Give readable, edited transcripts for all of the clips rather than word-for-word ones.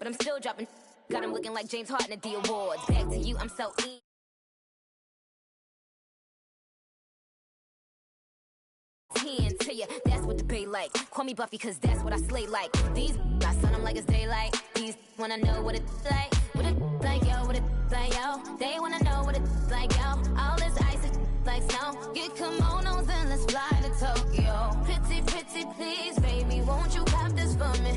but I'm still dropping. Got him looking like James Harden at the awards. Back to you, I'm so to you, that's what the bay like. Call me Buffy, cause that's what I slay like. These, I sun them like it's daylight. These wanna know what it's like. What it like, yo, what it like, yo. They wanna know what it's like, yo. All this ice is like snow. Get kimonos and let's fly to Tokyo. Pretty, pretty, please, baby, won't you have this for me?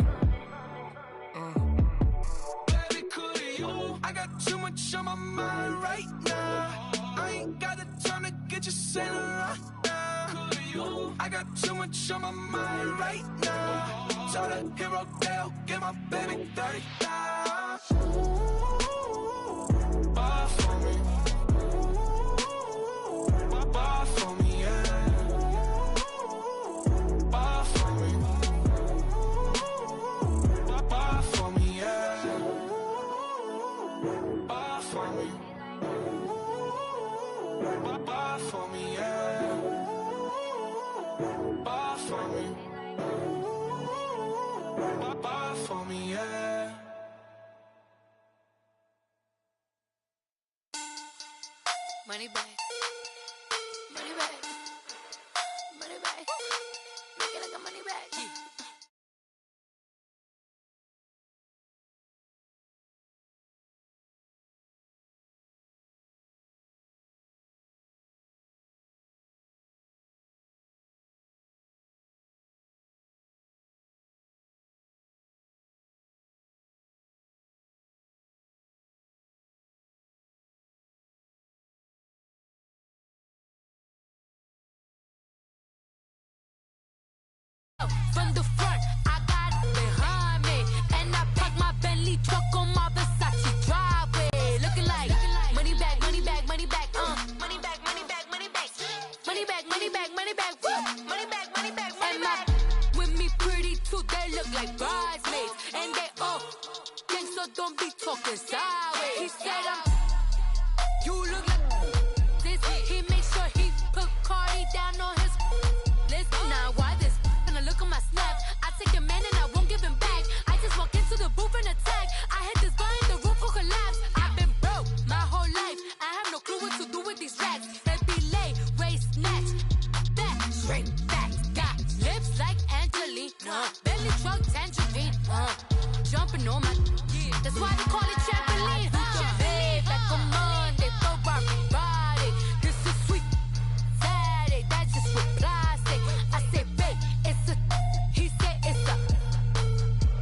Baby, could you? I got too much on my mind right now. I ain't got the time to get you sailing right now. I got too much on my mind right now. Tell the hero Dale, get my baby 30 down. Bar for me. Bar for me, yeah. Bar for me. Bar for me, yeah. Bar for me. Bar for me, yeah. Bar for me. Bar for me, yeah. Money back. Money back. Money back. Make it like a money back. Yeah. From the front, I got it behind me, and I park my Bentley truck on my Versace driveway. Looking like money back, money back, money back, money back, money back, money back, money back, money back, money back, woo, money back, money back, money back. With me pretty too, they look like bridesmaids, and they all gang, so don't be talking sideways. He said you look like this. He make sure he put Cardi down on his list. Now why this? Look at my snap. I take a man and I won't give him back. I just walk into the booth and attack. I hit this guy in the roof who collapse. I've been broke my whole life. I have no clue what to do with these racks. Baby lay, waist snatch. That straight back. Got lips like Angelina. Belly truck tangerine. Jumping on my that's why they call it trampoline. Babe, back on Monday, throw rock body. This is sweet. Saturday, that's just with plastic. I say, babe, it's a. He said it's a.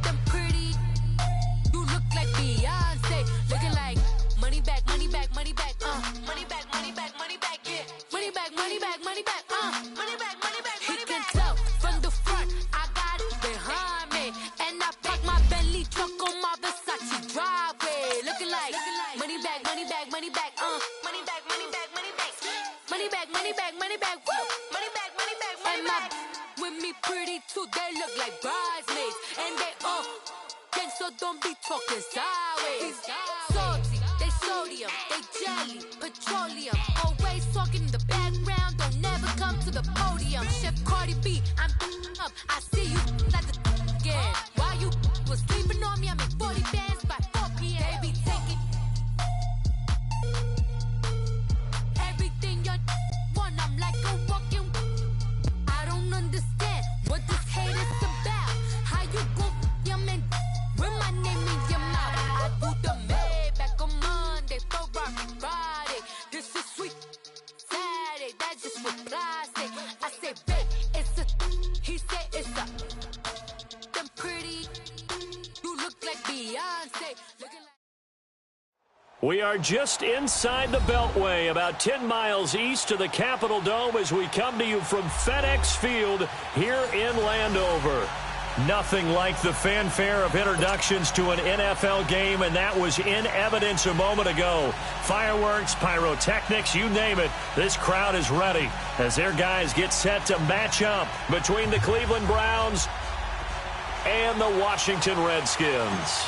Them pretty. You look like Beyonce. Looking like money back, money back, money back, money back, money back, money back, yeah. Money back, money back, money back, money back, money back, money back. He can tell from the front, I got it behind me, and I park my Bentley truck on my Versace driveway. Looking like money back, money back, money back, money back, money back, money back, money back, money back, money back, woo, money back, money back, money back. With me pretty too, they look like bridesmaids, and they all gang, so don't be talking sideways. Salty, they sodium, they jelly, petroleum. Always talking in the background, don't never come to the podium. Chef Cardi B, I'm up. I see you like the again. While you was sleeping on me, I make 40 bands by 4 p.m. Baby, take it. Everything you want, I'm like a walking. I don't understand what this hate is about. How you go your man with my name in your mouth? I do the Maybach on Monday, for rock Friday. This is sweet Saturday, that's just with plastic. I say, babe, it's a. He said it's a. Them pretty. You look like Beyonce. Looking like. We are just inside the Beltway, about 10 miles east of the Capitol Dome as we come to you from FedEx Field here in Landover. Nothing like the fanfare of introductions to an NFL game, and that was in evidence a moment ago. Fireworks, pyrotechnics, you name it. This crowd is ready as their guys get set to match up between the Cleveland Browns and the Washington Redskins.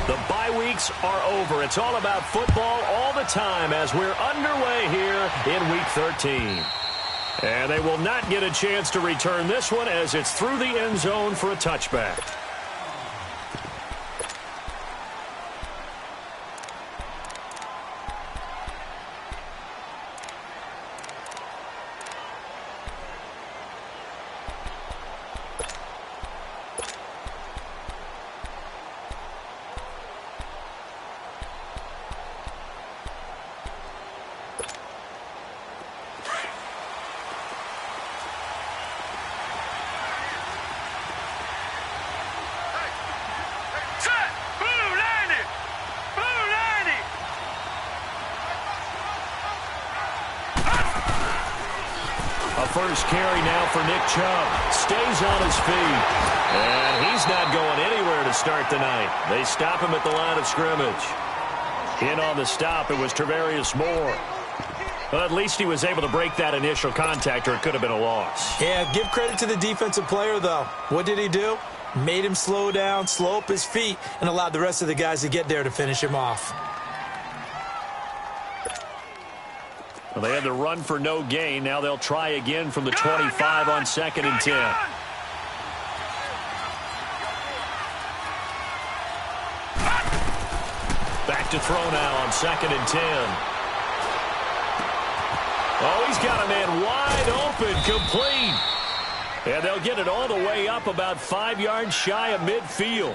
The bye weeks are over. It's all about football all the time as we're underway here in Week 13. And they will not get a chance to return this one as it's through the end zone for a touchback. first carry now for Nick Chubb. Stays on his feet. And he's not going anywhere to start the night. They stop him at the line of scrimmage. In on the stop, it was Travarius Moore. Well, at least he was able to break that initial contact, or it could have been a loss. Yeah, give credit to the defensive player, though. What did he do? Made him slow down, slow up his feet, and allowed the rest of the guys to get there to finish him off. Well, they had the run for no gain. Now they'll try again from the 25 on 2nd and 10. Back to throw now on 2nd and 10. Oh, he's got a man wide open, complete. And they'll get it all the way up about 5 yards shy of midfield.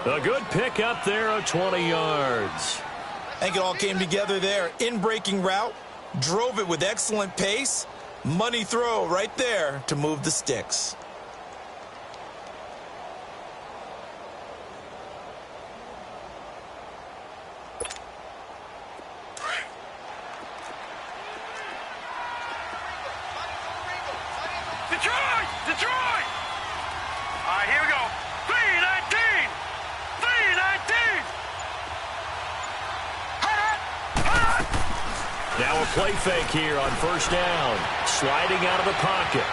A good pick up there of 20 yards. I think it all came together there. In-breaking route, drove it with excellent pace. Money throw right there to move the sticks. Detroit! All right, here we go. 319! 319! Now a play fake here on first down. Sliding out of the pocket.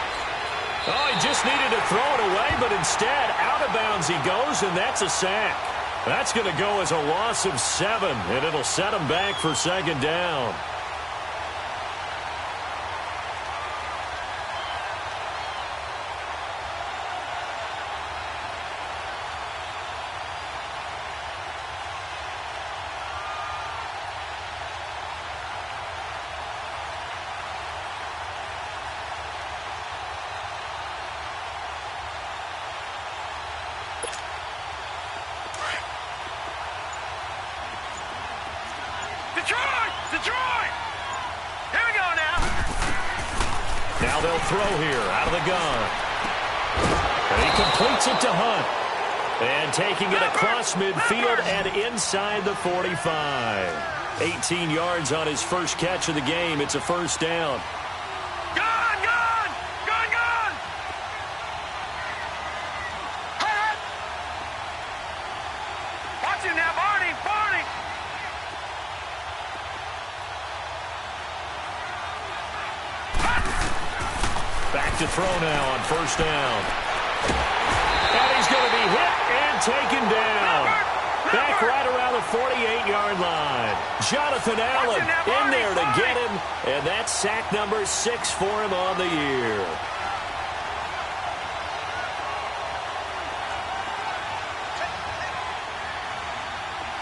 Oh, he just needed to throw it away, but instead, out of bounds he goes, and that's a sack. That's going to go as a loss of 7, and it'll set him back for 2nd down. Detroit! Here we go now. Now they'll throw here out of the gun. And he completes it to Hunt. And taking it across midfield and inside the 45. 18 yards on his first catch of the game. It's a first down. Gone! Watch him now, Barney! Back to throw now on first down. And he's going to be hit and taken down. Back right around the 48-yard line. Jonathan Allen in there to get him. And that's sack number 6 for him on the year.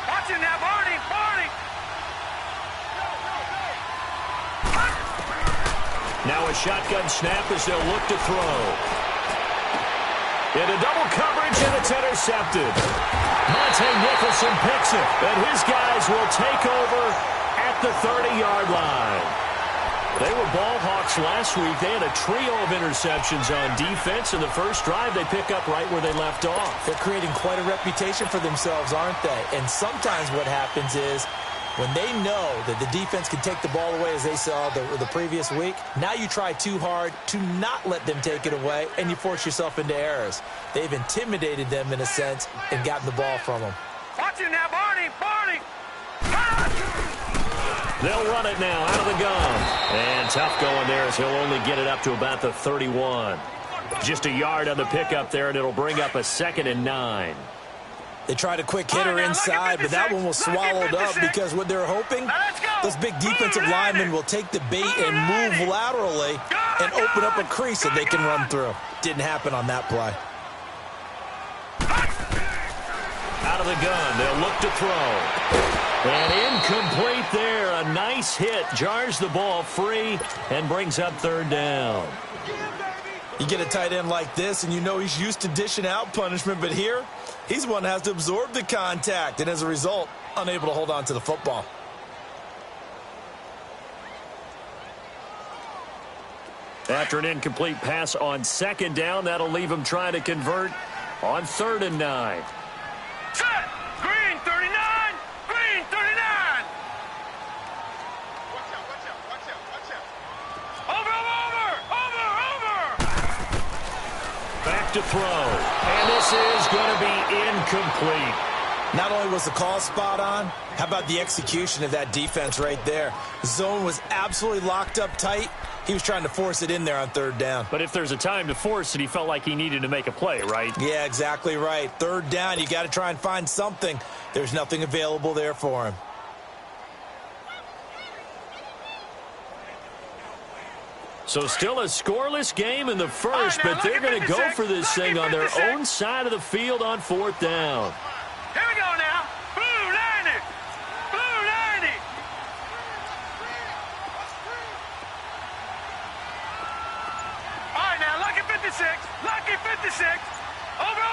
Watch him now, Barney! Now a shotgun snap as they'll look to throw. Into double coverage, and it's intercepted. Monte Nicholson picks it, and his guys will take over at the 30-yard line. They were ball hawks last week. They had a trio of interceptions on defense. In the first drive, they pick up right where they left off. They're creating quite a reputation for themselves, aren't they? And sometimes what happens is when they know that the defense can take the ball away, as they saw the previous week, now you try too hard to not let them take it away, and you force yourself into errors. They've intimidated them in a sense and gotten the ball from them. Watch him now, Barney! They'll run it now out of the gun. And tough going there as he'll only get it up to about the 31. Just a yard on the pickup there, and it'll bring up a 2nd and 9. They tried a quick hitter inside, but that one was swallowed up because what they're hoping, those big defensive linemen will take the bait and move laterally and open up a crease that they can run through. Didn't happen on that play. Out of the gun, they'll look to throw. And incomplete there. A nice hit. Jars the ball free and brings up 3rd down. You get a tight end like this, and you know he's used to dishing out punishment, but here, he's one that has to absorb the contact, and as a result, unable to hold on to the football. After an incomplete pass on 2nd down, that'll leave him trying to convert on 3rd and 9. Set! Green 39! Green 39! Watch out! Over! to throw. And this is going to be incomplete. Not only was the call spot on, how about the execution of that defense right there? The zone was absolutely locked up tight. He was trying to force it in there on third down. But if there's a time to force it, he felt like he needed to make a play, right? Yeah, exactly right. Third down, you got to try and find something. There's nothing available there for him. So still a scoreless game in the first, but they're going to go for this thing on their own side of the field on fourth down. Here we go now. Blue 90. Blue 90. All right, now, lucky 56. Lucky 56. Over.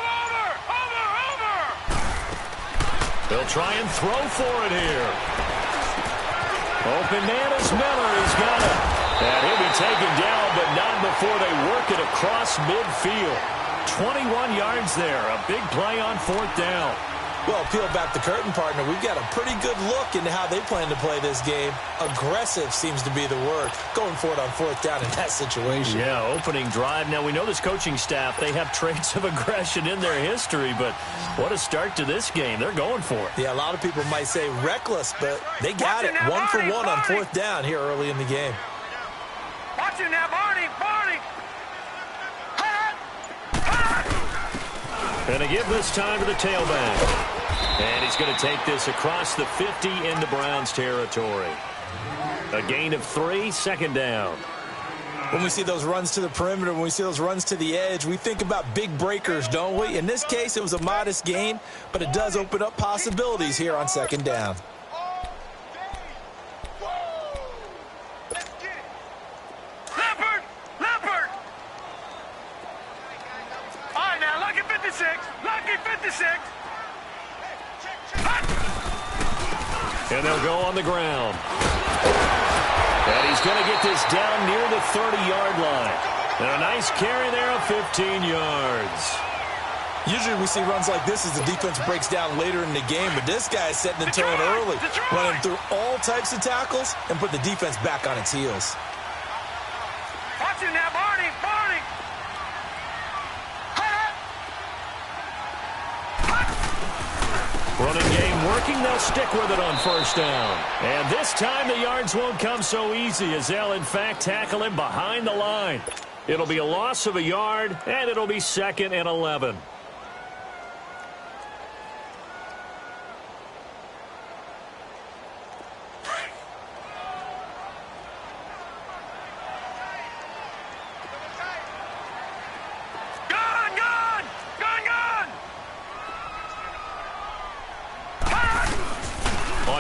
They'll try and throw for it here. Open man is Miller. He's got it. And he'll be taken down, but not before they work it across midfield. 21 yards there. A big play on fourth down. Well, peel back the curtain, partner. We've got a pretty good look into how they plan to play this game. Aggressive seems to be the word. Going for it on fourth down in that situation. Yeah, opening drive. Now, we know this coaching staff, they have traits of aggression in their history, but what a start to this game. They're going for it. Yeah, a lot of people might say reckless, but they got it. 1 for 1 on fourth down here early in the game. Watch it now, Barney. Going to give this time to the tailback. And he's going to take this across the 50 into Browns territory. A gain of 3, second down. When we see those runs to the perimeter, when we see those runs to the edge, we think about big breakers, don't we? In this case, it was a modest gain, but it does open up possibilities here on second down. Leopard. All right, now, lucky 56. Lucky 56. And they'll go on the ground. And he's going to get this down near the 30-yard line. And a nice carry there of 15 yards. Usually we see runs like this as the defense breaks down later in the game, but this guy is setting the tone early, running through all types of tackles and put the defense back on its heels. Watch it now, Barney. Running game working. They'll stick with it on first down. And this time the yards won't come so easy as they'll, in fact, tackle him behind the line. It'll be a loss of a yard, and it'll be 2nd and 11.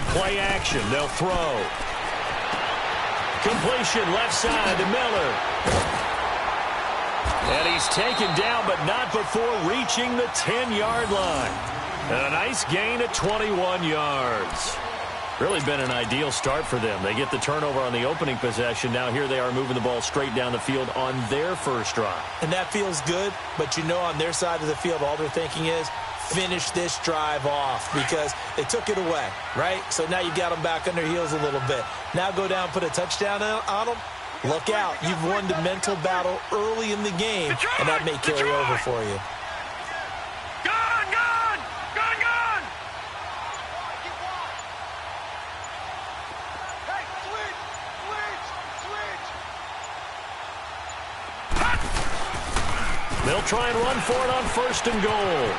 Play action, they'll throw. Completion left side to Miller. And he's taken down, but not before reaching the 10-yard line. And a nice gain at 21 yards. Really been an ideal start for them. They get the turnover on the opening possession. Now here they are moving the ball straight down the field on their first drive. And that feels good, but you know on their side of the field all they're thinking is, finish this drive off because they took it away, right? So now you got them back on their heels a little bit. Now go down, put a touchdown on them. Look out. You've won the mental battle early in the game, and that may carry over for you. They'll try and run for it on 1st and goal.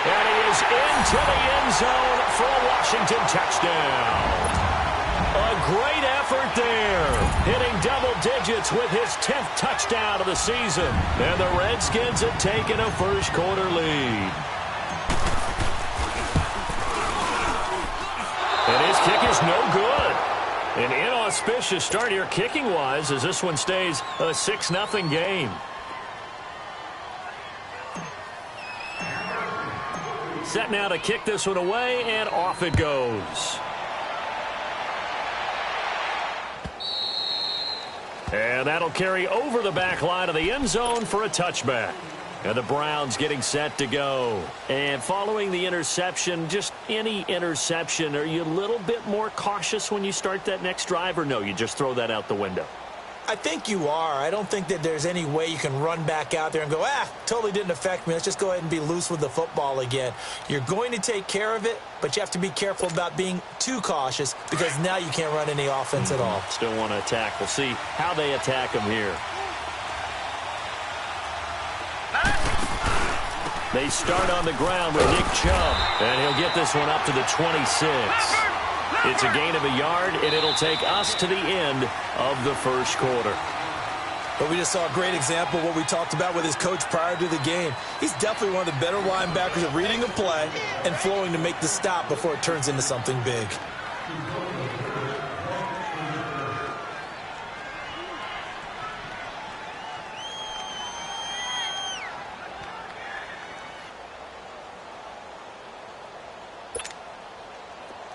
And he is into the end zone for a Washington touchdown. A great effort there. Hitting double digits with his 10th touchdown of the season. And the Redskins have taken a first-quarter lead. And his kick is no good. An inauspicious start here kicking-wise as this one stays a 6-0 game. Set now to kick this one away, and off it goes. And that'll carry over the back line of the end zone for a touchback. And the Browns getting set to go. And following the interception, just any interception, are you a little bit more cautious when you start that next drive, or no, you just throw that out the window? I think you are. I don't think that there's any way you can run back out there and go, totally didn't affect me. Let's just go ahead and be loose with the football again. You're going to take care of it, but you have to be careful about being too cautious because now you can't run any offense at all. Still want to attack. We'll see how they attack him here. They start on the ground with Nick Chubb, and he'll get this one up to the 26. It's a gain of a yard, and it'll take us to the end of the first quarter. But we just saw a great example of what we talked about with his coach prior to the game. He's definitely one of the better linebackers at reading a play and flowing to make the stop before it turns into something big.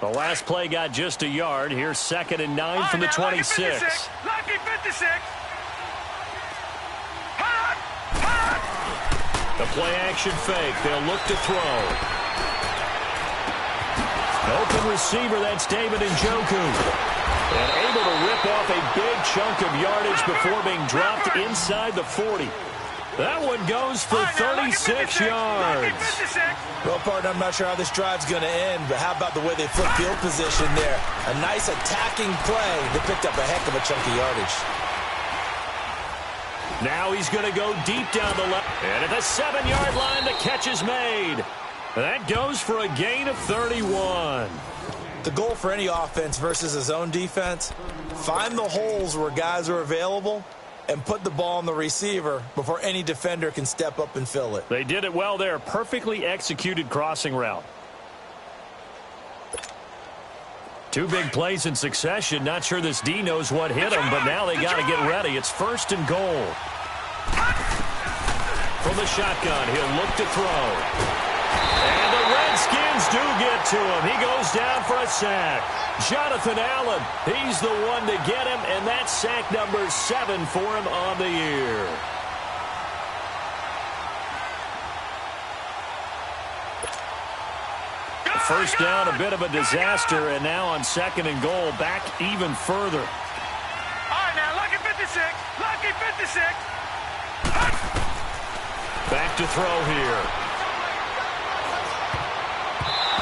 The last play got just a yard. Here's 2nd and 9 from the 26. Lucky 56. The play action fake. They'll look to throw. Open receiver, that's David Njoku. And able to rip off a big chunk of yardage before being dropped inside the 40. That one goes for 36 yards. Well, partner, I'm not sure how this drive's going to end, but how about the way they flip field position there? A nice attacking play that picked up a heck of a chunk of yardage. Now he's going to go deep down the left. And at the 7-yard line, the catch is made. That goes for a gain of 31. The goal for any offense versus his own defense, find the holes where guys are available and put the ball on the receiver before any defender can step up and fill it. They did it well there. Perfectly executed crossing route. 2 big plays in succession. Not sure this D knows what hit him, but now they got to get ready. It's 1st and goal. From the shotgun, he'll look to throw. And the Redskins do get to him. He goes down for a sack. Jonathan Allen, he's the one to get him, and that's sack number 7 for him on the year. First down, a bit of a disaster, and now on 2nd and goal, back even further. All right, now, lucky 56. Lucky 56. Back to throw here.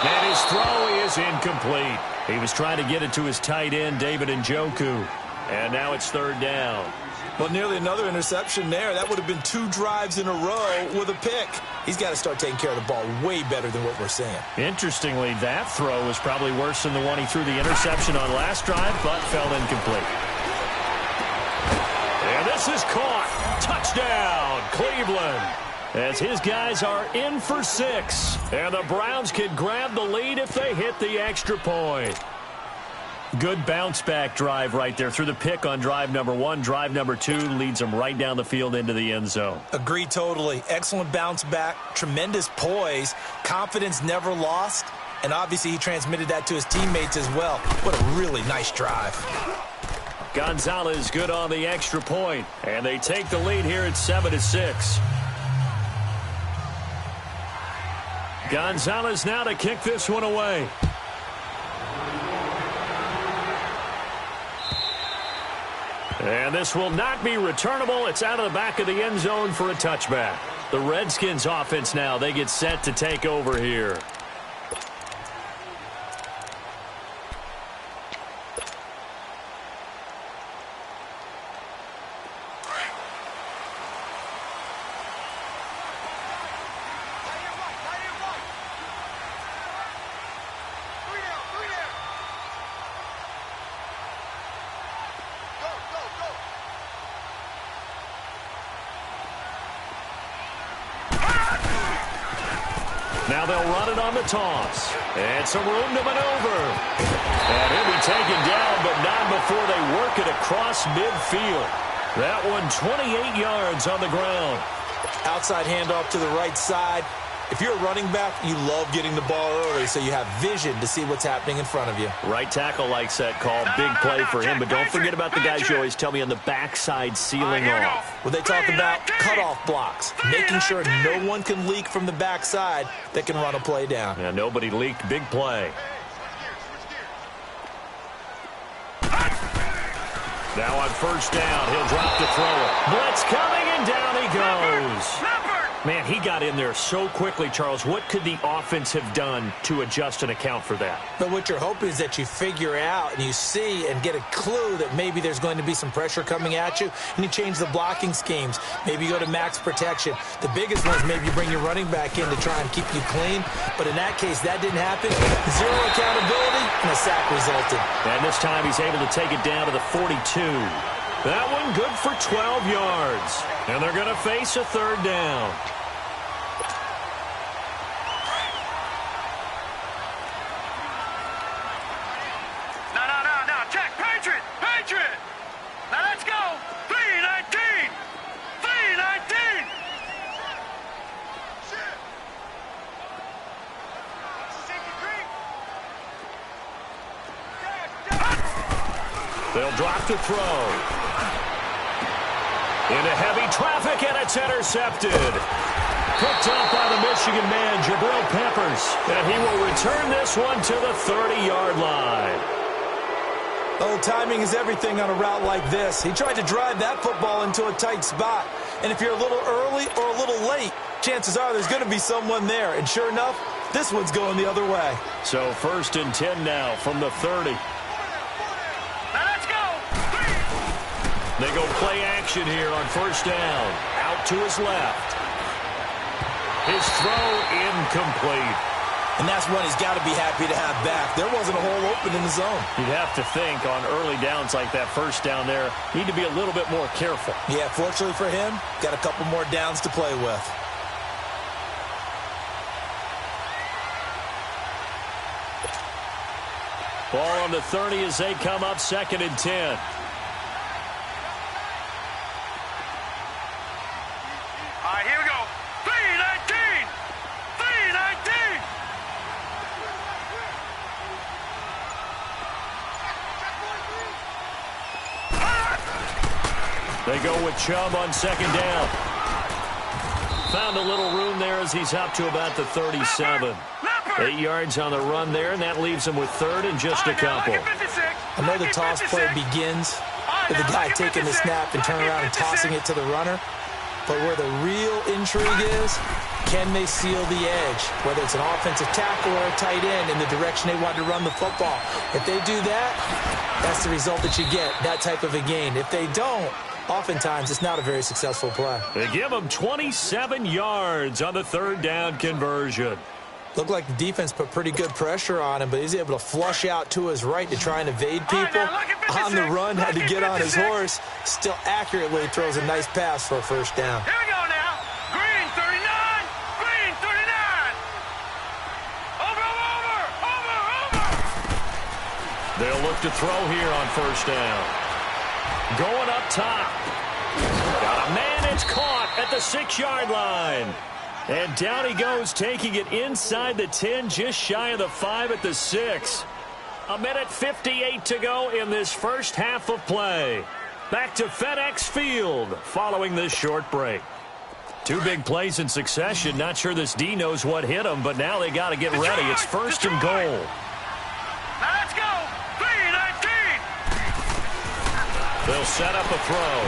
And his throw is incomplete. He was trying to get it to his tight end, David Njoku. And now it's 3rd down. Well, nearly another interception there. That would have been 2 drives in a row with a pick. He's got to start taking care of the ball way better than what we're seeing. Interestingly, that throw was probably worse than the one he threw the interception on last drive, but fell incomplete. And this is caught. Touchdown, Cleveland. As his guys are in for 6. And the Browns can grab the lead if they hit the extra point. Good bounce-back drive right there. Through the pick on drive number 1. Drive number 2 leads them right down the field into the end zone. Agree totally. Excellent bounce-back. Tremendous poise. Confidence never lost. And obviously he transmitted that to his teammates as well. What a really nice drive. Gonzalez good on the extra point. And they take the lead here at 7-6. Gonzalez now to kick this one away. And this will not be returnable. It's out of the back of the end zone for a touchback. The Redskins offense now, they get set to take over here. Now they'll run it on the toss. And some room to maneuver. And he'll be taken down, but not before they work it across midfield. That one 28 yards on the ground. Outside handoff to the right side. If you're a running back, you love getting the ball early so you have vision to see what's happening in front of you. Right tackle likes that call. Big play for him, but don't forget about the guys you always tell me on the backside sealing off. Well, they talk about cutoff blocks, making sure no one can leak from the backside that can run a play down. Yeah, nobody leaked. Big play. Now on first down, he'll drop to throw it. Blitz coming, and down he goes. Man, he got in there so quickly, Charles. What could the offense have done to adjust and account for that? But what you're hoping is that you figure out and you see and get a clue that maybe there's going to be some pressure coming at you, and you change the blocking schemes. Maybe you go to max protection. The biggest one is maybe you bring your running back in to try and keep you clean. But in that case, that didn't happen. Zero accountability, and a sack resulted. And this time he's able to take it down to the 42. That one good for 12 yards. And they're going to face a third down. No, check. Patriot. Now let's go. 3-19. They'll drop to throw. Into heavy traffic, and it's intercepted. Picked up by the Michigan man, Jabril Peppers. And he will return this one to the 30-yard line. Oh, timing is everything on a route like this. He tried to drive that football into a tight spot. And if you're a little early or a little late, chances are there's going to be someone there. And sure enough, this one's going the other way. So 1st and 10 now from the 30. They go play action here on first down. Out to his left. His throw incomplete. And that's one he's got to be happy to have back. There wasn't a hole open in the zone. You'd have to think on early downs like that first down there, need to be a little bit more careful. Yeah, fortunately for him, got a couple more downs to play with. Ball on the 30 as they come up 2nd and 10. Here we go. 3-19. They go with Chubb on 2nd down. Found a little room there as he's up to about the 37. 8 yards on the run there, and that leaves him with 3rd and just a couple. I know the toss play begins with the guy taking the snap and turning around and tossing it to the runner. But where the real intrigue is, can they seal the edge? Whether it's an offensive tackle or a tight end in the direction they want to run the football. If they do that, that's the result that you get, that type of a gain. If they don't, oftentimes it's not a very successful play. They give him 27 yards on the 3rd down conversion. Looked like the defense put pretty good pressure on him, but he's able to flush out to his right to try and evade people. On the run, had to get on his horse. Still accurately throws a nice pass for a first down. Here we go now. Green 39. Over. They'll look to throw here on first down. Going up top. Got a man, it's caught at the 6-yard line. And down he goes, taking it inside the 10, just shy of the 5 at the 6. 1:58 to go in this first half of play. Back to FedEx Field following this short break. 2 big plays in succession. Not sure this D knows what hit him, but now they got to get ready. It's 1st and goal. Now let's go. 3-19. They'll set up a throw.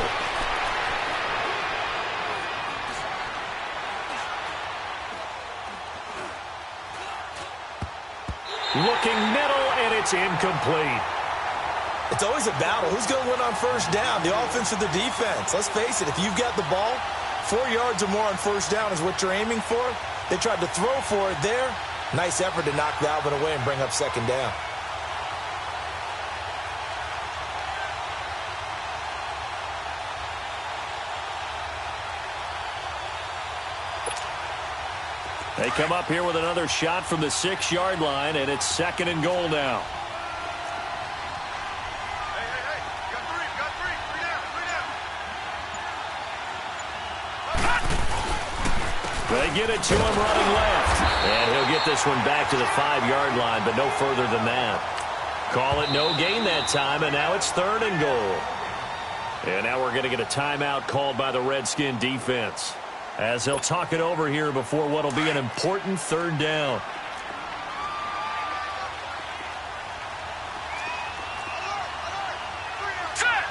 Looking middle, and it's incomplete. It's always a battle. Who's going to win on first down, the offense or the defense? Let's face it, if you've got the ball, 4 yards or more on first down is what you're aiming for. They tried to throw for it there. Nice effort to knock that one away and bring up 2nd down. They come up here with another shot from the 6-yard line, and it's 2nd and goal now. Hey. Got three. Three down. They get it to him running left. And he'll get this one back to the 5-yard line, but no further than that. Call it no gain that time, and now it's 3rd and goal. And now we're going to get a timeout called by the Redskin defense, as they'll talk it over here before what will be an important 3rd down. Set.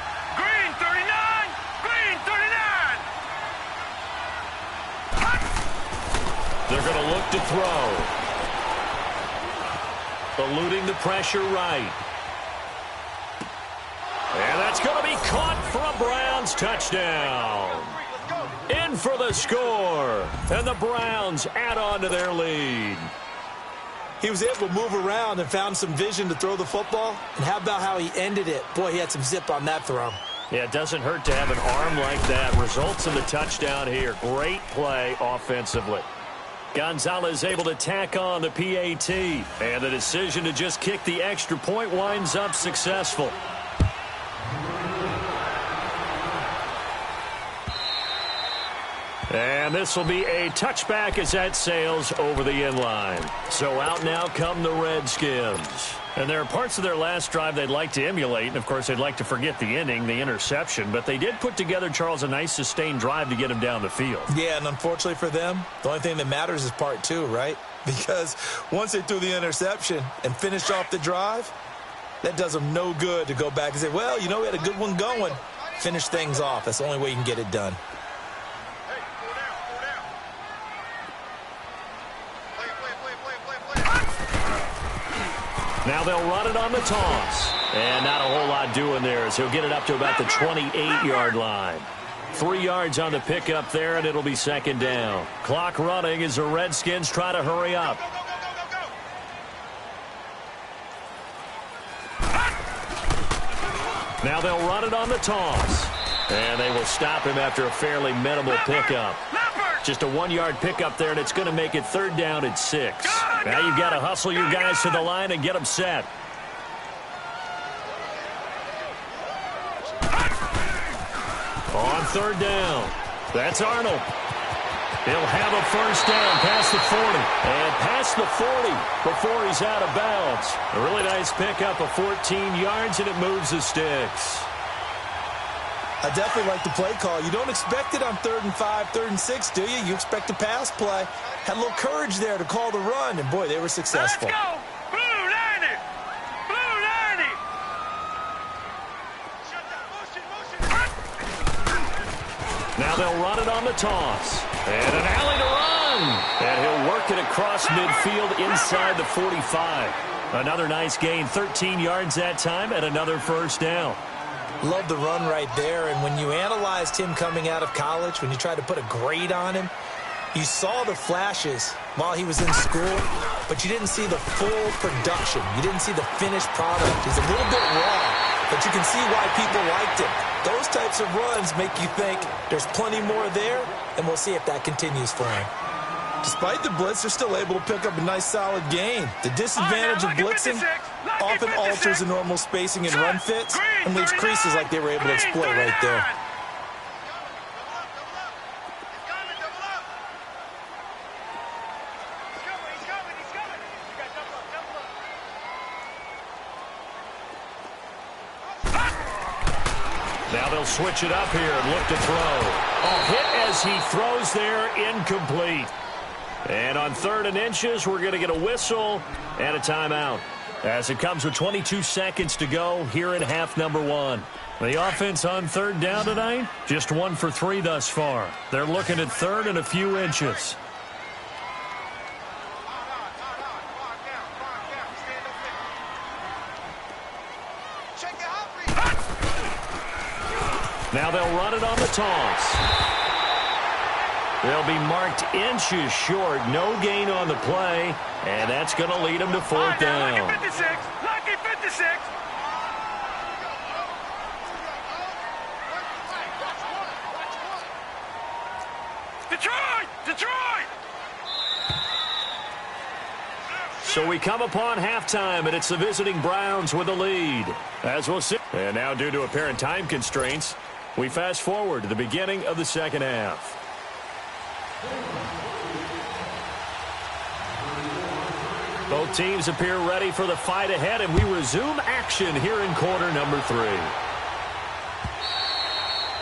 to throw. Eluding the pressure right. And that's going to be caught for a Browns touchdown. In for the score. And the Browns add on to their lead. He was able to move around and found some vision to throw the football. And how about how he ended it? Boy, he had some zip on that throw. Yeah, it doesn't hurt to have an arm like that. Results in the touchdown here. Great play offensively. Gonzalez able to tack on the PAT. And the decision to just kick the extra point winds up successful. And this will be a touchback as that sails over the inline. So out now come the Redskins. And there are parts of their last drive they'd like to emulate. And, of course, they'd like to forget the inning, the interception. But they did put together, Charles, a nice sustained drive to get him down the field. Yeah, and unfortunately for them, the only thing that matters is part two, right? Because once they threw the interception and finished off the drive, that does them no good to go back and say, well, you know, we had a good one going. Finish things off. That's the only way you can get it done. Now they'll run it on the toss. And not a whole lot doing there as he'll get it up to about the 28-yard line. 3 yards on the pickup there, and it'll be second down. Clock running as the Redskins try to hurry up. Now they'll run it on the toss. And they will stop him after a fairly minimal pickup. Just a 1-yard pickup there, and it's going to make it third down at 6. Now you've got to hustle your guys to the line and get them set. On third down, that's Arnold. He'll have a first down past the 40. And past the 40 before he's out of bounds. A really nice pickup of 14 yards, and it moves the sticks. I definitely like the play call. You don't expect it on 3rd and 5, 3rd and 6, do you? You expect a pass play. Had a little courage there to call the run, and, boy, they were successful. Let's go! Blue 90! Blue 90! Now they'll run it on the toss. And an alley to run. And he'll work it across midfield inside the 45. Another nice gain, 13 yards that time, and another first down. Love the run right there, and when you analyzed him coming out of college, when you tried to put a grade on him, you saw the flashes while he was in school, but you didn't see the full production. You didn't see the finished product. He's a little bit raw, but you can see why people liked him. Those types of runs make you think there's plenty more there, and we'll see if that continues for him. Despite the blitz, they're still able to pick up a nice solid gain. The disadvantage of blitzing often alters the normal spacing and run fits and leaves creases like they were able to exploit right there. Now they'll switch it up here and look to throw. A hit as he throws there, incomplete. And on 3rd and inches, we're going to get a whistle and a timeout. As it comes with 22 seconds to go here in half number 1. The offense on 3rd down tonight, just 1 for 3 thus far. They're looking at 3rd and a few inches. Now they'll run it on the toss. They'll be marked inches short. No gain on the play. And that's going to lead them to 4th down. Lucky 56. Lucky 56. Detroit! Detroit! So we come upon halftime, and it's the visiting Browns with the lead. As we'll see. And now, due to apparent time constraints, we fast forward to the beginning of the second half. Both teams appear ready for the fight ahead, and we resume action here in quarter number 3.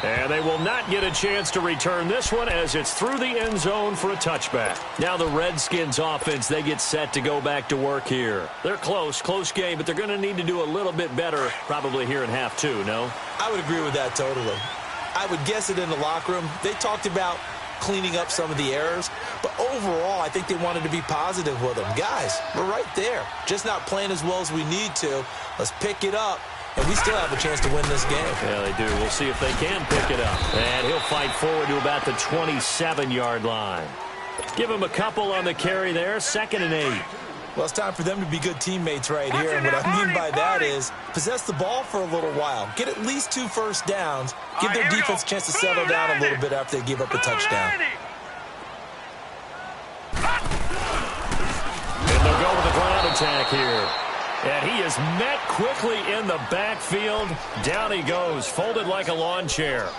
And they will not get a chance to return this one as it's through the end zone for a touchback. Now the Redskins offense, they get set to go back to work here. They're close game, but they're going to need to do a little bit better probably here in half 2, no? I would agree with that totally. I would guess it in the locker room. They talked about cleaning up some of the errors. But overall, I think they wanted to be positive with them. Guys, we're right there. Just not playing as well as we need to. Let's pick it up, and we still have a chance to win this game. Yeah, they do. We'll see if they can pick it up. And he'll fight forward to about the 27-yard line. Give him a couple on the carry there, 2nd and 8. Well, it's time for them to be good teammates right here. And what I mean by that is possess the ball for a little while. Get at least 2 first downs. Give their defense a chance to settle down a little bit after they give up a touchdown. And they'll go with the ground attack here. And he is met quickly in the backfield. Down he goes, folded like a lawn chair.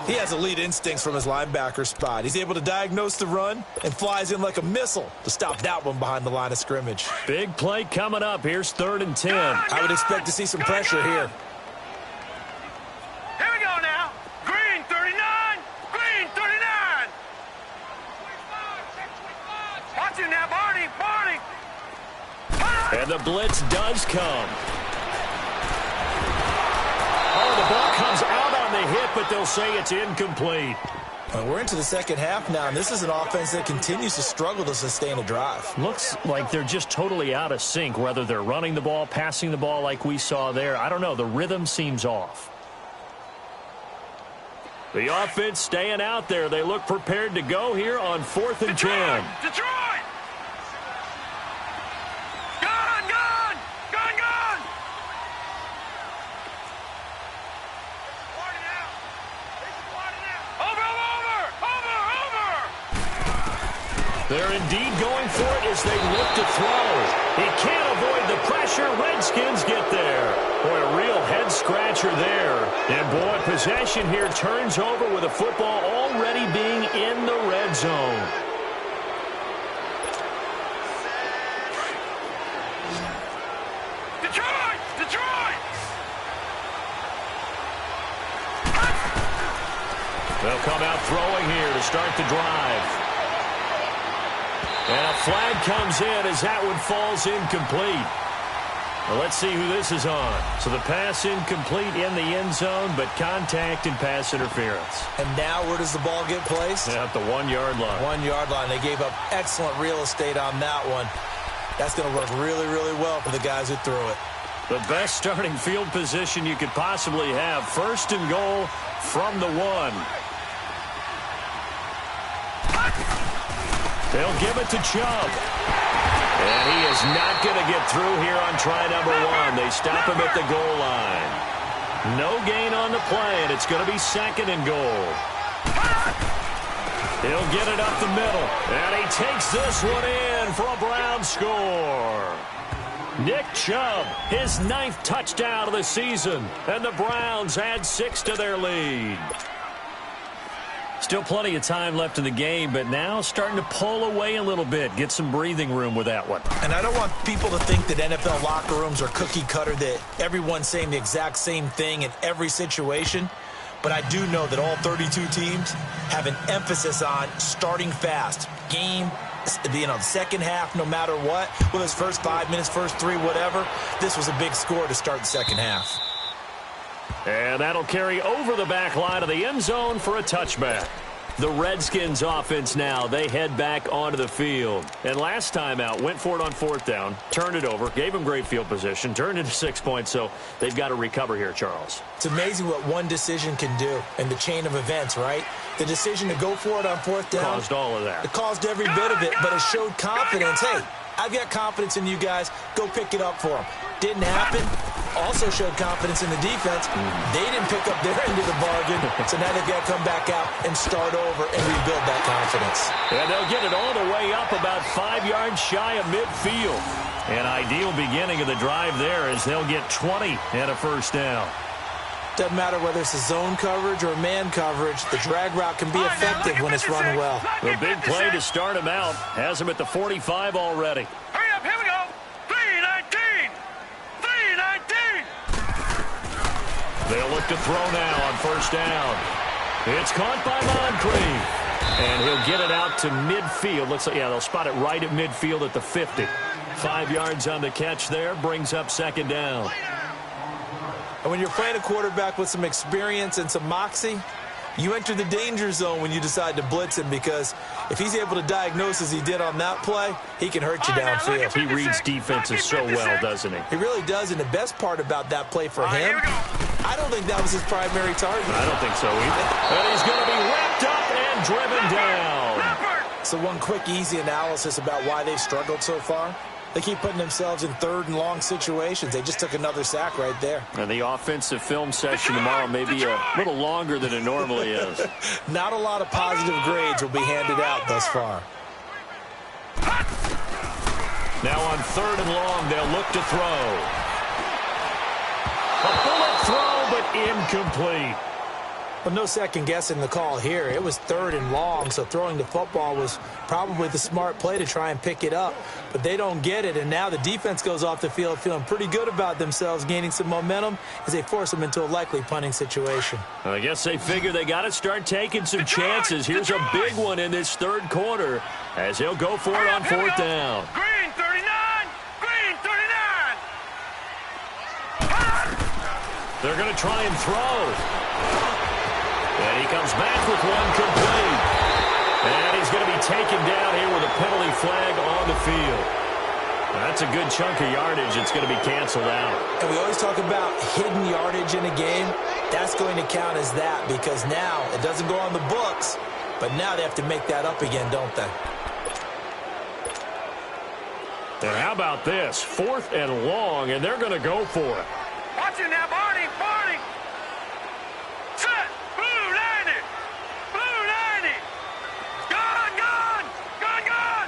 He has elite instincts from his linebacker spot. He's able to diagnose the run and flies in like a missile to stop that one behind the line of scrimmage. Big play coming up. Here's 3rd and 10. I would expect to see some pressure here. Here we go now. Green 39. Green 39. Watch it now, Barney. Barney. And the blitz does come. Oh, the ball comes out on the hit, but they'll say it's incomplete. Well, we're into the second half now, and this is an offense that continues to struggle to sustain a drive. Looks like they're just totally out of sync, whether they're running the ball, passing the ball like we saw there. I don't know. The rhythm seems off. The offense staying out there. They look prepared to go here on 4th and 10. Detroit! They're indeed going for it as they look to throw. He can't avoid the pressure. Redskins get there. Boy, a real head-scratcher there. And, boy, possession here turns over with the football already being in the red zone. Detroit! Detroit! They'll come out throwing here to start the drive. And a flag comes in as that one falls incomplete. Well, let's see who this is on. So the pass incomplete in the end zone, but contact and pass interference. And now where does the ball get placed? At the 1-yard line. 1-yard line. They gave up excellent real estate on that one. That's going to work really, really well for the guys who threw it. The best starting field position you could possibly have. 1st and goal from the 1. They'll give it to Chubb. And he is not going to get through here on try number 1. They stop him at the goal line. No gain on the play, and it's going to be 2nd and goal. He'll get it up the middle. And he takes this one in for a Brown score. Nick Chubb, his 9th touchdown of the season. And the Browns add 6 to their lead. Still plenty of time left in the game, but now starting to pull away a little bit, get some breathing room with that one. And I don't want people to think that NFL locker rooms are cookie cutter, that everyone's saying the exact same thing in every situation. But I do know that all 32 teams have an emphasis on starting fast. Game, the second half, no matter what, whether it's first 5 minutes, first 3, whatever, this was a big score to start the second half. And that'll carry over the back line of the end zone for a touchback. The Redskins offense now, they head back onto the field. And last time out, went for it on 4th down, turned it over, gave them great field position, turned it to 6 points, so they've got to recover here, Charles. It's amazing what one decision can do in the chain of events, right? The decision to go for it on 4th down. Caused all of that. It caused every bit of it, but it showed confidence. Hey, I've got confidence in you guys. Go pick it up for them. Didn't happen. Also showed confidence in the defense. They didn't pick up their end of the bargain, so now they've got to come back out and start over and rebuild that confidence. And they'll get it all the way up about 5 yards shy of midfield. An ideal beginning of the drive there as they'll get 20 and a first down. Doesn't matter whether it's a zone coverage or man coverage, the drag route can be effective when it's run well. The big play to start him out has him at the 45 already. Hurry up, here we go. 3-19. 3-19. They'll look to throw now on first down. It's caught by Moncrief. And he'll get it out to midfield. Looks like, yeah, they'll spot it right at midfield at the 50. 5 yards on the catch there, brings up second down. And when you're playing a quarterback with some experience and some moxie, You enter the danger zone when you decide to blitz him, because if he's able to diagnose as he did on that play, he can hurt you downfield. He reads defenses so well, doesn't he? He really does, and the best part about that play for him, I don't think that was his primary target. I don't think so either. And he's going to be wrapped up and driven down. So one quick, easy analysis about why they've struggled so far. They keep putting themselves in third and long situations. They just took another sack right there. And the offensive film session tomorrow may be a little longer than it normally is. Not a lot of positive grades will be handed out thus far. Now on third and long, they'll look to throw. A bullet throw, but incomplete. Well, no second guessing the call here. It was third and long, so throwing the football was probably the smart play to try and pick it up. But they don't get it, and now the defense goes off the field feeling pretty good about themselves, gaining some momentum as they force them into a likely punting situation. Well, I guess they figure they got to start taking some chances. Here's a big one in this third quarter as he'll go for it on fourth down. Green 39! Green 39! They're going to try and throw. And he comes back with one complete. And he's going to be taken down here with a penalty flag on the field. That's a good chunk of yardage. It's going to be canceled out. And we always talk about hidden yardage in a game. That's going to count as that, because now it doesn't go on the books, but now they have to make that up again, don't they? And how about this? Fourth and long, and they're going to go for it. Watch it now, Barney! Barney! Set! Blue 90! Blue 90! Gun! Gun! Gun! Gun!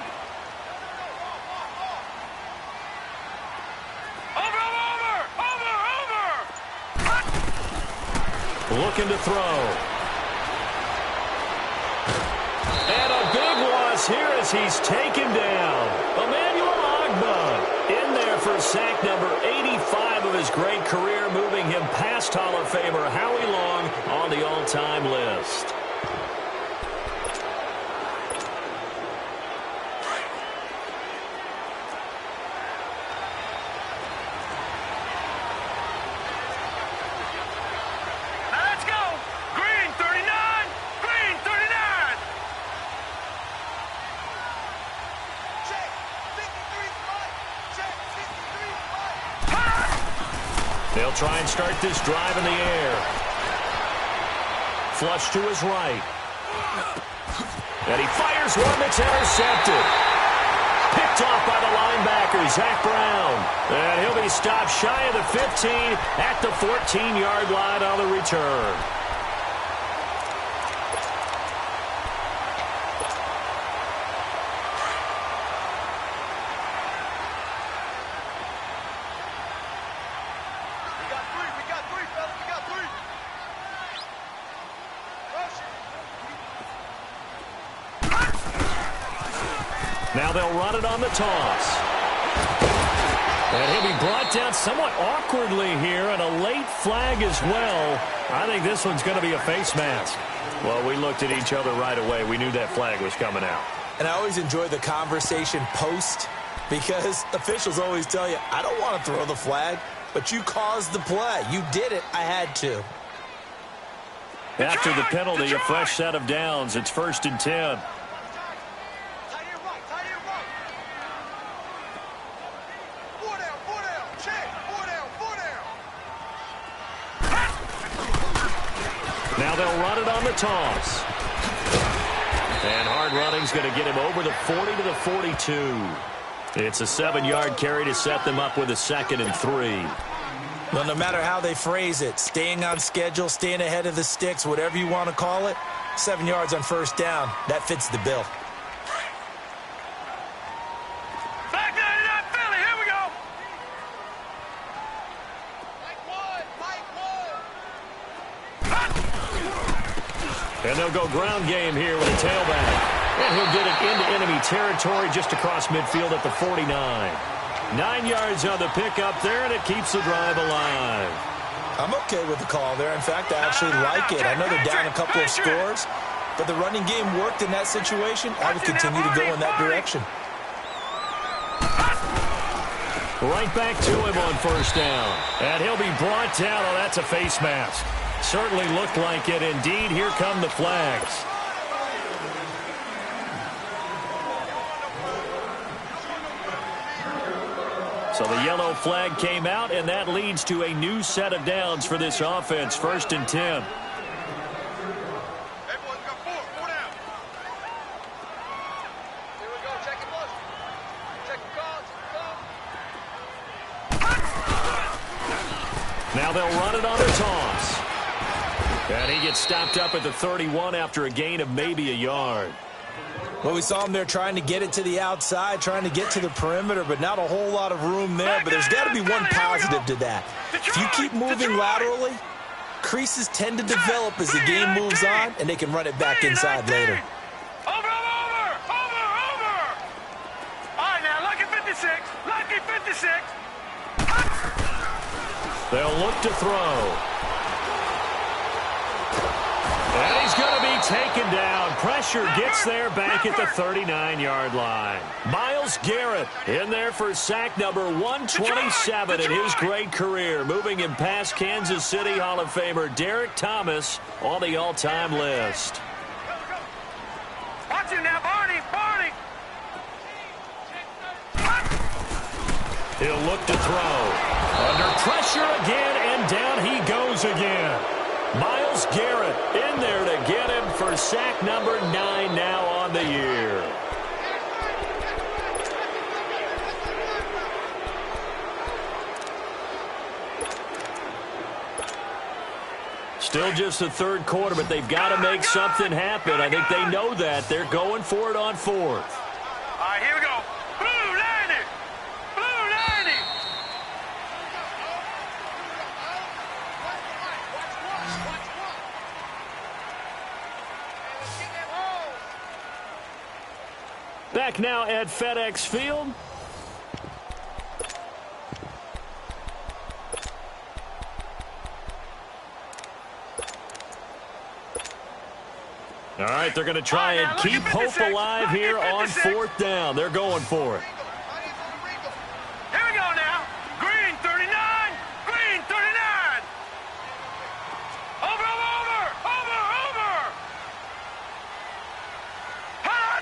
Over! Over! Over! Over! Looking to throw. And a big loss here as he's taken down. Emmanuel Agba in there for sack number 85 of his great career, moving him past Hall of Famer Howie Long on the all-time list. Let's go! Green 39! Green 39! Check! 53 spot! Check! 53 spot! They'll try and start this drive in the air. Flush to his right. And he fires one that's intercepted. Picked off by the linebacker, Zach Brown. And he'll be stopped shy of the 15 at the 14-yard line on the return. We got three, fellas. We got three. Now they'll run it on the toss. And he'll be brought down somewhat awkwardly here, and a late flag as well. I think this one's going to be a face mask. Well, we looked at each other right away. We knew that flag was coming out. And I always enjoy the conversation post, because officials always tell you, I don't want to throw the flag, but you caused the play. You did it. I had to. After the penalty, a fresh set of downs. It's 1st and 10. Now they'll run it on the toss. And hard running's going to get him over the 40 to the 42. It's a 7-yard carry to set them up with a 2nd and 3. Well, no matter how they phrase it, staying on schedule, staying ahead of the sticks, whatever you want to call it, 7 yards on 1st down, that fits the bill. Back 99 Philly, here we go. And they'll go ground game here with a tailback. And he'll get it into enemy territory just across midfield at the 49. 9 yards on the pickup there, and it keeps the drive alive. I'm okay with the call there. In fact, I actually like it. I know they're down a couple of scores, but the running game worked in that situation. I would continue to go in that direction. Right back to him on 1st down. And he'll be brought down. Oh, that's a face mask. Certainly looked like it. Indeed, here come the flags. So the yellow flag came out, and that leads to a new set of downs for this offense. 1st and 10. Everyone's got four down. Here we go. Check it, boys. Check the calls. Now they'll run it on the toss. And he gets stopped up at the 31 after a gain of maybe a yard. Well, we saw him there trying to get it to the outside, trying to get to the perimeter, but not a whole lot of room there. But there's got to be one positive to that. If you keep moving laterally, creases tend to develop as the game moves on, and they can run it back inside later. Over. All right, now, lucky 56. Lucky 56. They'll look to throw. And he's going to be taken down. Pressure gets there back at the 39-yard line. Myles Garrett in there for sack number 127 in his great career, moving him past Kansas City Hall of Famer Derek Thomas on the all-time list. Watch him now, Barney. He'll look to throw. Under pressure again, and down he goes again. Myles Garrett in there to get him for sack number 9 now on the year. Still just the third quarter, but they've got to make something happen. I think they know that. They're going for it on 4th. All right, here we go. Blue 90. Back now at FedEx Field. All right, they're going to try and keep hope alive here on 4th down. They're going for it. Here we go now. Green 39. Over. Hot.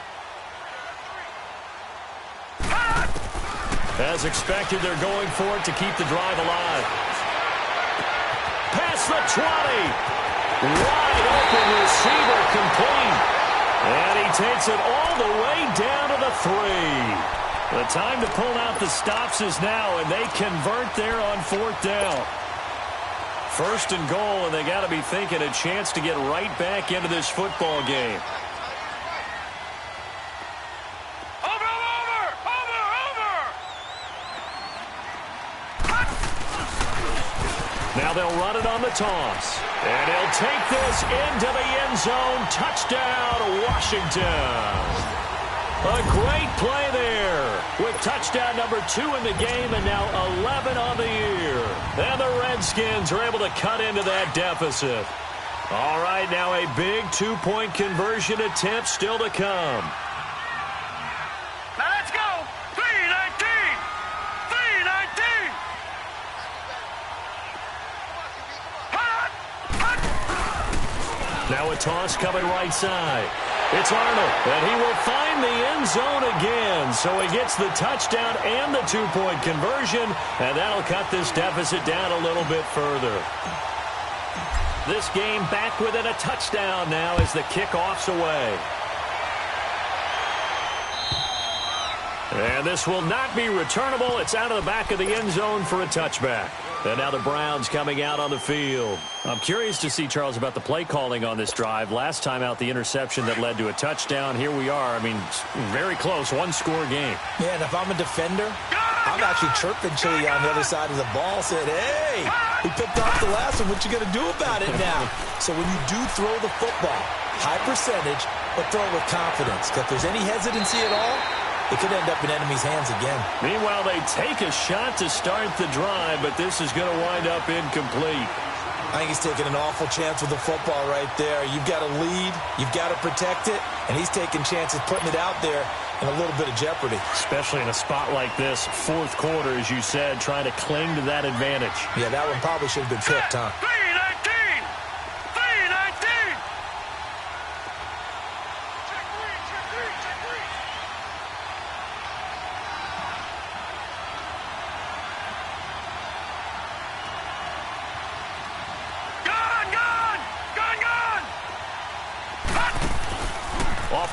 As expected, they're going for it to keep the drive alive. Past the 20. Wide open receiver complete. And he takes it all the way down to the 3. The time to pull out the stops is now, and they convert there on 4th down. 1st and goal, and they got to be thinking a chance to get right back into this football game. Now they'll run it on the toss. And he'll take this into the end zone. Touchdown, Washington. A great play there with touchdown number 2 in the game and now 11 on the year. And the Redskins are able to cut into that deficit. All right, now a big 2-point conversion attempt still to come. Now let's go. 319. Now a toss coming right side. It's Arnold, and he will find the end zone again. So he gets the touchdown and the 2-point conversion, and that'll cut this deficit down a little bit further. This game back within a touchdown now as the kickoff's away. And this will not be returnable. It's out of the back of the end zone for a touchback. And now the Browns coming out on the field. I'm curious to see, Charles, about the play calling on this drive. Last time out, the interception that led to a touchdown. Here we are. I mean, very close, one-score game. Yeah, and if I'm a defender, I'm actually chirping Chili on the other side of the ball, said, hey, we picked off the last one. What you going to do about it now? So when you do throw the football, high percentage, but throw it with confidence. Because if there's any hesitancy at all, it could end up in enemy's hands again. Meanwhile, they take a shot to start the drive, but this is going to wind up incomplete. I think he's taking an awful chance with the football right there. You've got to lead, you've got to protect it, and he's taking chances putting it out there in a little bit of jeopardy. Especially in a spot like this, 4th quarter, as you said, trying to cling to that advantage. Yeah, that one probably should have been picked, huh? 319.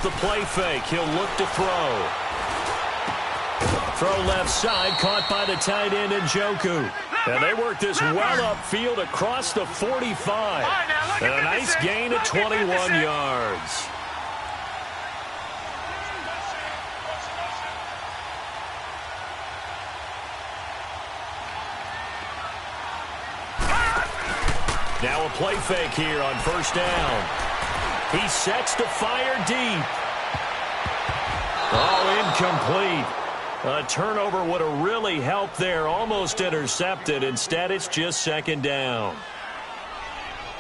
off the play fake. He'll look to throw. Throw left side, caught by the tight end Njoku. And they work this well upfield across the 45. And a nice gain of 21 yards. Now a play fake here on first down. He sets to fire deep. Oh, incomplete. A turnover would have really helped there. Almost intercepted. Instead, it's just second down.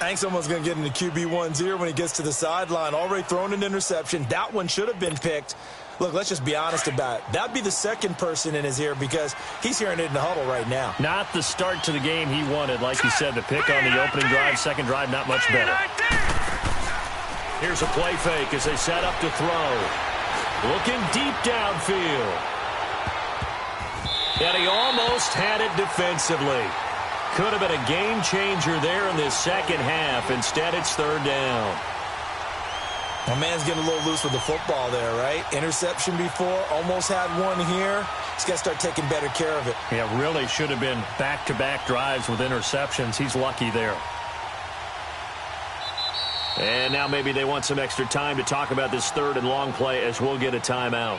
I think someone's going to get into QB1's ear when he gets to the sideline. Already thrown an interception. That one should have been picked. Look, let's just be honest about it. That'd be the second person in his ear because he's hearing it in the huddle right now. Not the start to the game he wanted. Like you said, the pick on the opening drive, second drive, not much better. Here's a play fake as they set up to throw. Looking deep downfield. And he almost had it defensively. Could have been a game changer there in this second half. Instead, it's third down. My man's getting a little loose with the football there, right? Interception before, almost had one here. He's got to start taking better care of it. Yeah, really should have been back-to-back drives with interceptions. He's lucky there. And now maybe they want some extra time to talk about this third and long play as we'll get a timeout.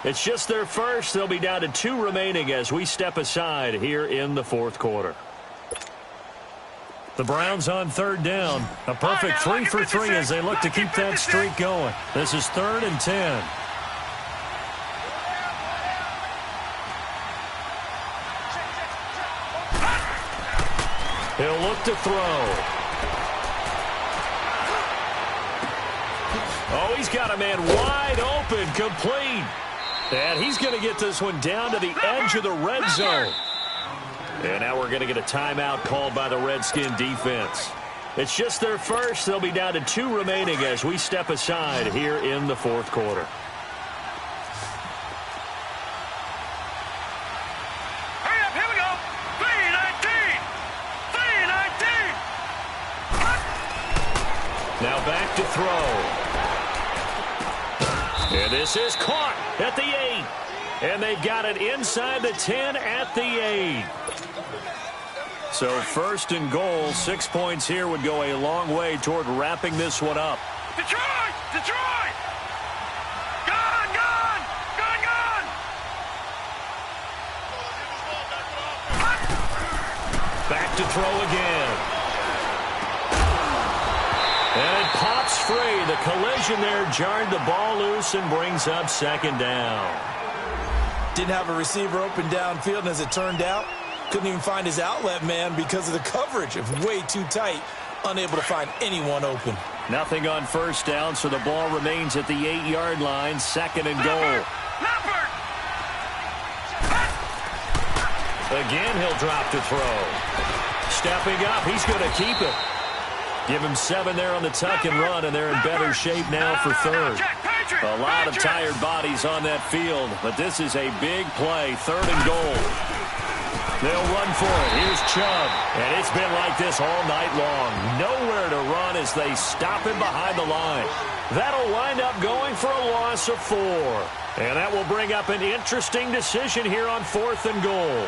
It's just their first. They'll be down to 2 remaining as we step aside here in the fourth quarter. The Browns on third down. A perfect 3 for 3 as they look to keep that streak going. This is 3rd and 10. He'll look to throw. Oh, he's got a man wide open, complete. And he's going to get this one down to the edge of the red zone. And now we're going to get a timeout called by the Redskin defense. It's just their first. They'll be down to 2 remaining as we step aside here in the fourth quarter. Hurry up, here we go. 3-19. 3-19. Now back to throw. And this is caught at the 8. And they've got it inside the 10 at the 8. So first and goal, 6 points here would go a long way toward wrapping this one up. Detroit! Detroit! Gone! Gone! Gone! Gone! Back to throw again. And it pops free. The collision there jarred the ball loose and brings up second down. Didn't have a receiver open downfield, and as it turned out, couldn't even find his outlet man because of the coverage. It was way too tight, unable to find anyone open. Nothing on first down, so the ball remains at the 8-yard line, 2nd and goal. Again, he'll drop to throw. Stepping up, he's going to keep it. Give him 7 there on the tuck and run, and they're in better shape now for third. A lot of tired bodies on that field, but this is a big play, 3rd and goal. They'll run for it. Here's Chubb. And it's been like this all night long. Nowhere to run as they stop him behind the line. That'll wind up going for a loss of 4. And that will bring up an interesting decision here on 4th and goal.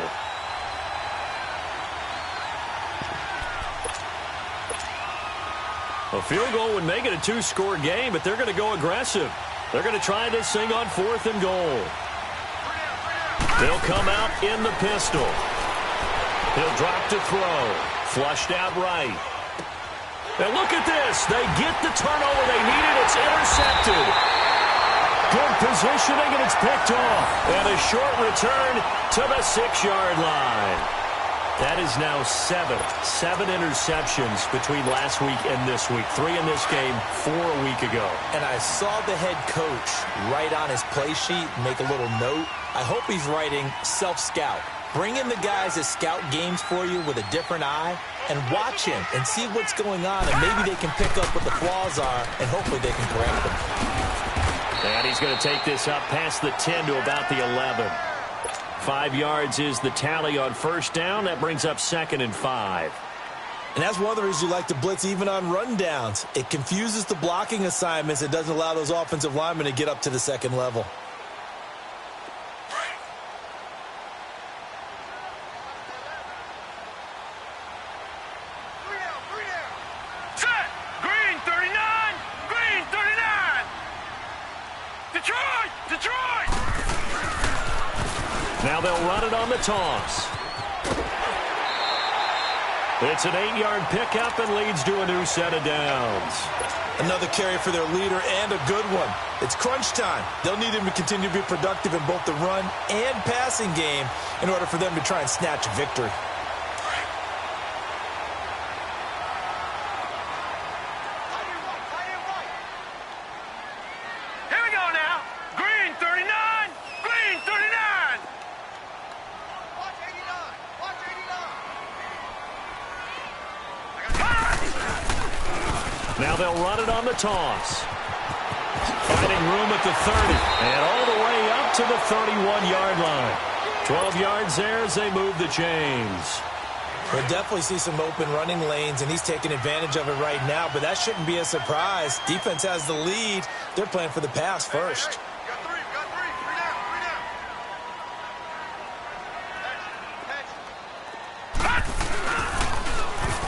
A field goal would make it a 2-score game, but they're going to go aggressive. They're going to try this thing on 4th and goal. They'll come out in the pistol. He'll drop to throw. Flushed out right. And look at this. They get the turnover they needed. It's intercepted. Good positioning, and it's picked off. And a short return to the 6-yard line. That is now 7 interceptions between last week and this week. 3 in this game, 4 a week ago. And I saw the head coach write on his play sheet, make a little note. I hope he's writing self-scout. Bring in the guys that scout games for you with a different eye and watch him and see what's going on, and maybe they can pick up what the flaws are, and hopefully they can correct them. And he's going to take this up past the 10 to about the 11. 5 yards is the tally on first down. That brings up 2nd and 5. And that's one of the reasons you like to blitz even on rundowns. It confuses the blocking assignments. It doesn't allow those offensive linemen to get up to the second level. Set. Green 39. Green 39. Detroit. Detroit. Now they'll run it on the toss. It's an 8-yard pickup and leads to a new set of downs. Another carry for their leader and a good one. It's crunch time. They'll need him to continue to be productive in both the run and passing game in order for them to try and snatch a victory. Here we go now. Green 39. Green 39. Watch 89. Watch 89. Now they'll run it on the toss. Finding room at the 30. And all the way up to the 31-yard line. 12 yards there as they move the chains. We'll definitely see some open running lanes, and he's taking advantage of it right now, but that shouldn't be a surprise. Defense has the lead. They're playing for the pass first. Got three. Three down.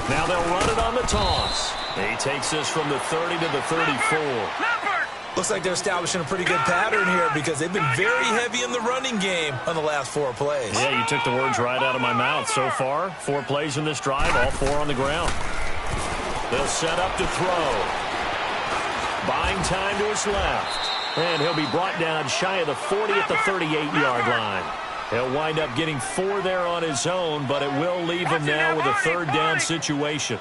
Now they'll run it on the toss. He takes this from the 30 to the 34. Looks like they're establishing a pretty good pattern here because they've been very heavy in the running game on the last 4 plays. Yeah, you took the words right out of my mouth. So far, 4 plays in this drive, all 4 on the ground. They'll set up to throw. Buying time to his left. And he'll be brought down shy of the 40 at the 38-yard line. He'll wind up getting 4 there on his own, but it will leave him now with a 3rd down situation.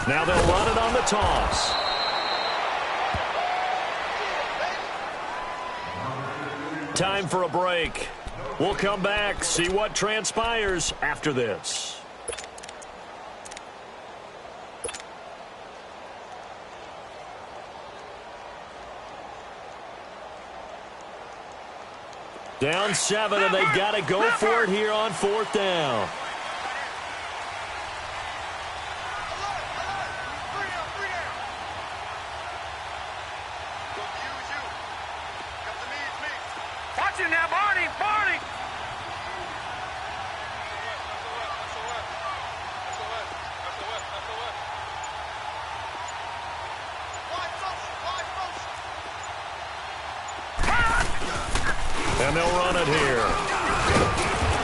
Now they'll run it on the toss. Time for a break. We'll come back, see what transpires after this. Down 7, and they've got to go for it here on 4th down. Watch it now, Barney. And they'll run it here.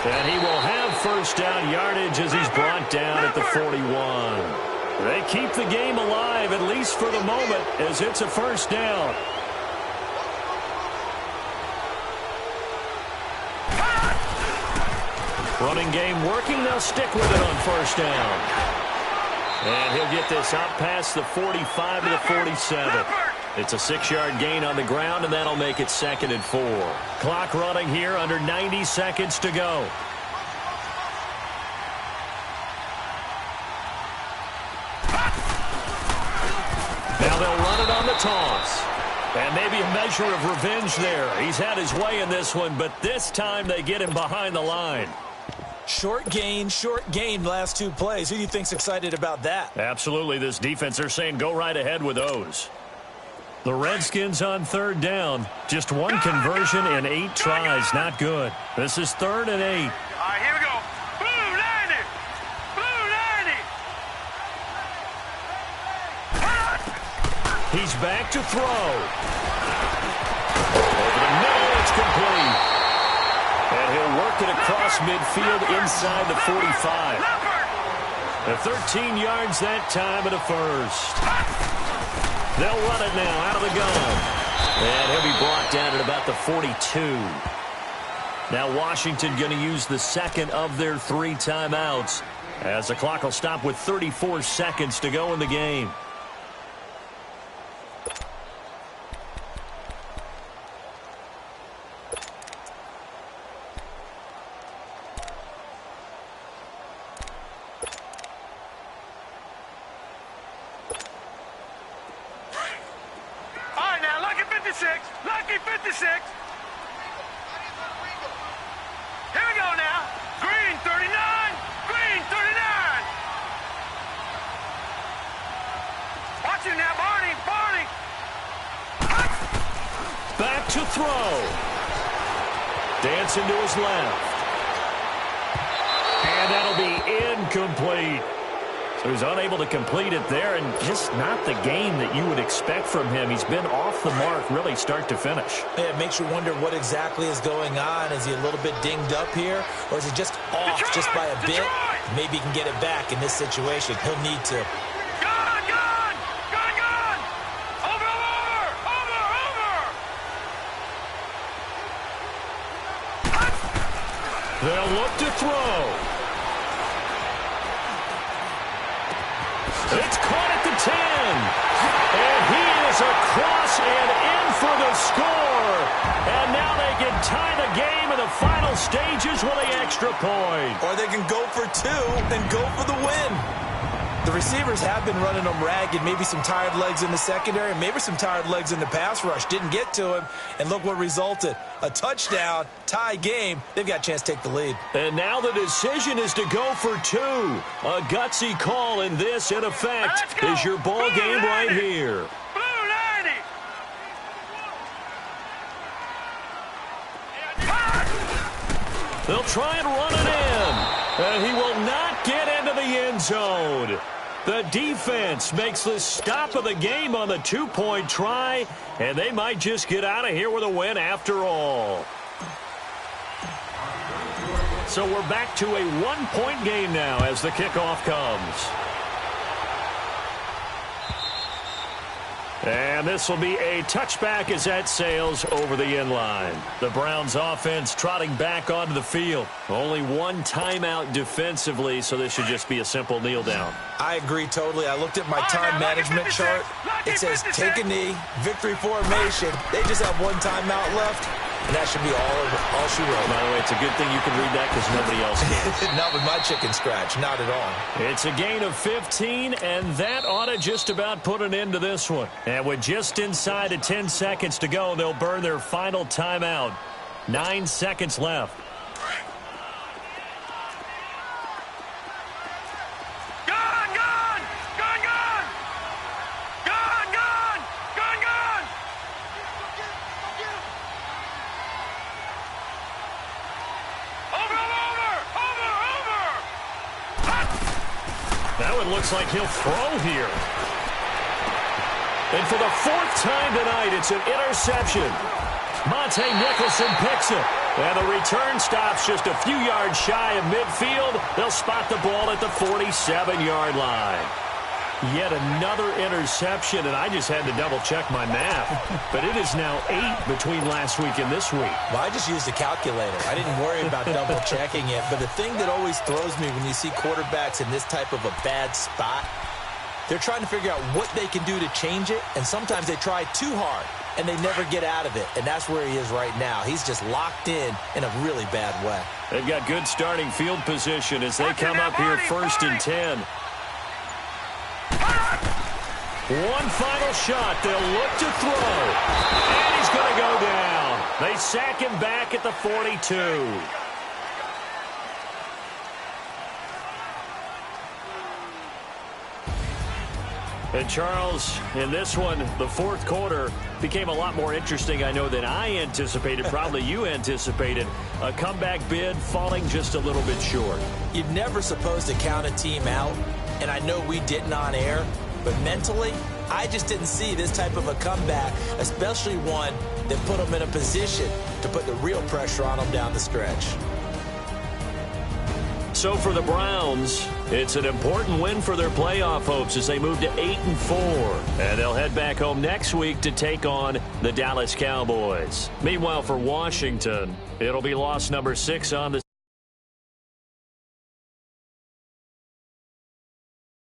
And he will have 1st down yardage as he's brought down at the 41. They keep the game alive, at least for the moment, as it's a 1st down. Running game working. They'll stick with it on 1st down. And he'll get this out past the 45 to the 47. It's a 6-yard gain on the ground, and that'll make it 2nd and 4. Clock running here, under 90 seconds to go. Now they'll run it on the toss. And maybe a measure of revenge there. He's had his way in this one, but this time they get him behind the line. Short gain, last 2 plays. Who do you think's excited about that? Absolutely. This defense, they're saying go right ahead with those. The Redskins on 3rd down. Just 1 conversion in 8 tries. Not good. This is 3rd and 8. All right, here we go. Blue 90. He's back to throw. Over the middle, it's complete. And he'll work it across midfield inside the 45. The 13 yards that time and a 1st. They'll run it now out of the gun. And he'll be brought down at about the 42. Now Washington going to use the 2nd of their 3 timeouts as the clock will stop with 34 seconds to go in the game. All right, now look at the 56. Lucky 56. Here we go now. Green 39. Green 39. Watch him now, Barney. Barney. Back to throw. Dancing to his left. And that'll be incomplete. So he's unable to complete it there, and just not the game that you would expect from him. He's been off the mark really start to finish. Yeah, it makes you wonder what exactly is going on. Is he a little bit dinged up here, or is he just off just by a bit? Maybe he can get it back in this situation. He'll need to. Gone, gone, gone, gone. Over, over, over, over. They'll look to throw. It's caught at the 10. And he is across and in for the score. And now they can tie the game in the final stages with an extra point. Or they can go for two and go for the win. The receivers have been running them ragged. Maybe some tired legs in the secondary, maybe some tired legs in the pass rush. Didn't get to him, and look what resulted. A touchdown, tie game. They've got a chance to take the lead. And now the decision is to go for two. A gutsy call, and this, in effect, is your ball game right here. Blue 90. They'll try and run it in. And he will not get into the end zone. The defense makes the stop of the game on the two-point try, and they might just get out of here with a win after all. So we're back to a one-point game now as the kickoff comes. And this will be a touchback as that sails over the end line. The Browns offense trotting back onto the field. Only one timeout defensively, so this should just be a simple kneel down. I agree totally. I looked at my time management chart. It says take a knee, victory formation. They just have one timeout left, and that should be all she wrote. By the way, it's a good thing you can read that because nobody else can. Not with my chicken scratch. Not at all. It's a gain of 15, and that ought to just about put an end to this one. And with just inside of 10 seconds to go, they'll burn their final timeout. 9 seconds left. That one looks like he'll throw here. And for the fourth time tonight, it's an interception. Monte Nicholson picks it. And the return stops just a few yards shy of midfield. They'll spot the ball at the 47-yard line. Yet another interception, and I just had to double-check my math. But it is now 8 between last week and this week. Well, I just used a calculator. I didn't worry about double-checking it. But the thing that always throws me when you see quarterbacks in this type of a bad spot, they're trying to figure out what they can do to change it, and sometimes they try too hard, and they never get out of it. And that's where he is right now. He's just locked in a really bad way. They've got good starting field position as they come up here first and 10. One final shot. They'll look to throw. And he's going to go down. They sack him back at the 42. And Charles, in this one, the fourth quarter became a lot more interesting, I know, than I anticipated. Probably you anticipated. A comeback bid falling just a little bit short. You're never supposed to count a team out, and I know we didn't on air, but mentally, I just didn't see this type of a comeback, especially one that put them in a position to put the real pressure on them down the stretch. So for the Browns, it's an important win for their playoff hopes as they move to 8-4. And they'll head back home next week to take on the Dallas Cowboys. Meanwhile, for Washington, it'll be loss number 6 on the